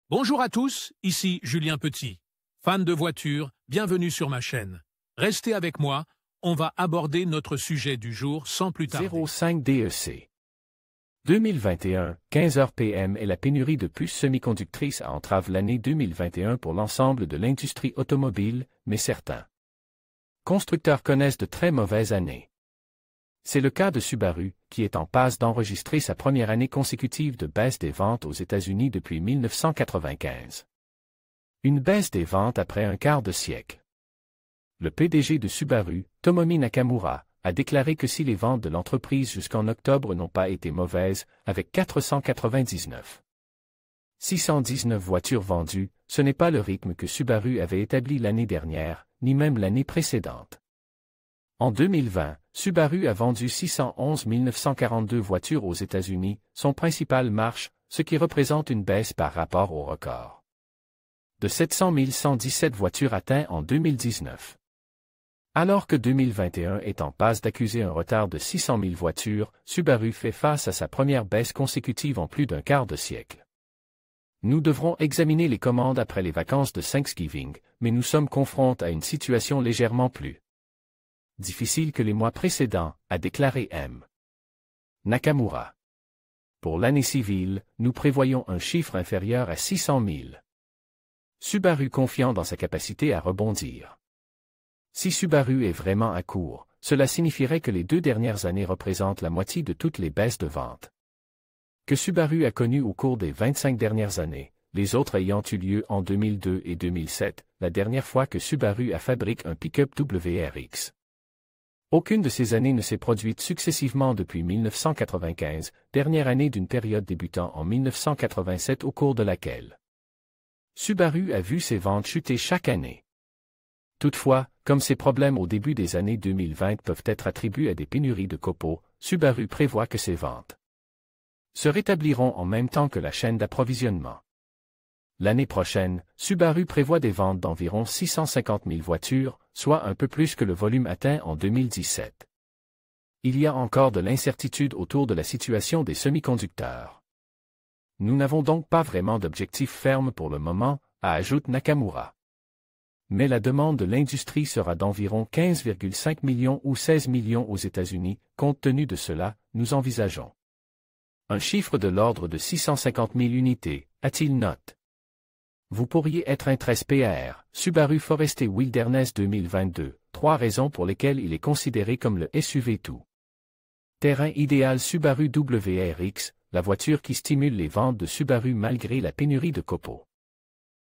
Bonjour à tous, ici Julien Petit. Fan de voitures, bienvenue sur ma chaîne. Restez avec moi, on va aborder notre sujet du jour sans plus tarder. 05 DEC 2021, 15h PM et la pénurie de puces semi-conductrices entrave l'année 2021 pour l'ensemble de l'industrie automobile, mais certains constructeurs connaissent de très mauvaises années. C'est le cas de Subaru, qui est en passe d'enregistrer sa première année consécutive de baisse des ventes aux États-Unis depuis 1995. Une baisse des ventes après un quart de siècle. Le PDG de Subaru, Tomomi Nakamura, a déclaré que si les ventes de l'entreprise jusqu'en octobre n'ont pas été mauvaises, avec 619 voitures vendues, ce n'est pas le rythme que Subaru avait établi l'année dernière, ni même l'année précédente. En 2020, Subaru a vendu 611 942 voitures aux États-Unis, son principal marche, ce qui représente une baisse par rapport au record de 700 117 voitures atteints en 2019. Alors que 2021 est en passe d'accuser un retard de 600 000 voitures, Subaru fait face à sa première baisse consécutive en plus d'un quart de siècle. Nous devrons examiner les commandes après les vacances de Thanksgiving, mais nous sommes confrontés à une situation légèrement plus difficile que les mois précédents, a déclaré M. Nakamura. Pour l'année civile, nous prévoyons un chiffre inférieur à 600 000. Subaru confiant dans sa capacité à rebondir. Si Subaru est vraiment à court, cela signifierait que les 2 dernières années représentent la moitié de toutes les baisses de vente que Subaru a connues au cours des 25 dernières années, les autres ayant eu lieu en 2002 et 2007, la dernière fois que Subaru a fabriqué un pick-up WRX. Aucune de ces années ne s'est produite successivement depuis 1995, dernière année d'une période débutant en 1987 au cours de laquelle Subaru a vu ses ventes chuter chaque année. Toutefois, comme ces problèmes au début des années 2020 peuvent être attribués à des pénuries de copeaux, Subaru prévoit que ses ventes se rétabliront en même temps que la chaîne d'approvisionnement. L'année prochaine, Subaru prévoit des ventes d'environ 650 000 voitures, soit un peu plus que le volume atteint en 2017. Il y a encore de l'incertitude autour de la situation des semi-conducteurs. Nous n'avons donc pas vraiment d'objectif ferme pour le moment, ajoute Nakamura. Mais la demande de l'industrie sera d'environ 15,5 millions ou 16 millions aux États-Unis, compte tenu de cela, nous envisageons un chiffre de l'ordre de 650 000 unités, a-t-il noté. Vous pourriez être un 13 PAR, Subaru Forester Wilderness 2022, 3 raisons pour lesquelles il est considéré comme le SUV tout terrain idéal Subaru WRX, la voiture qui stimule les ventes de Subaru malgré la pénurie de copeaux.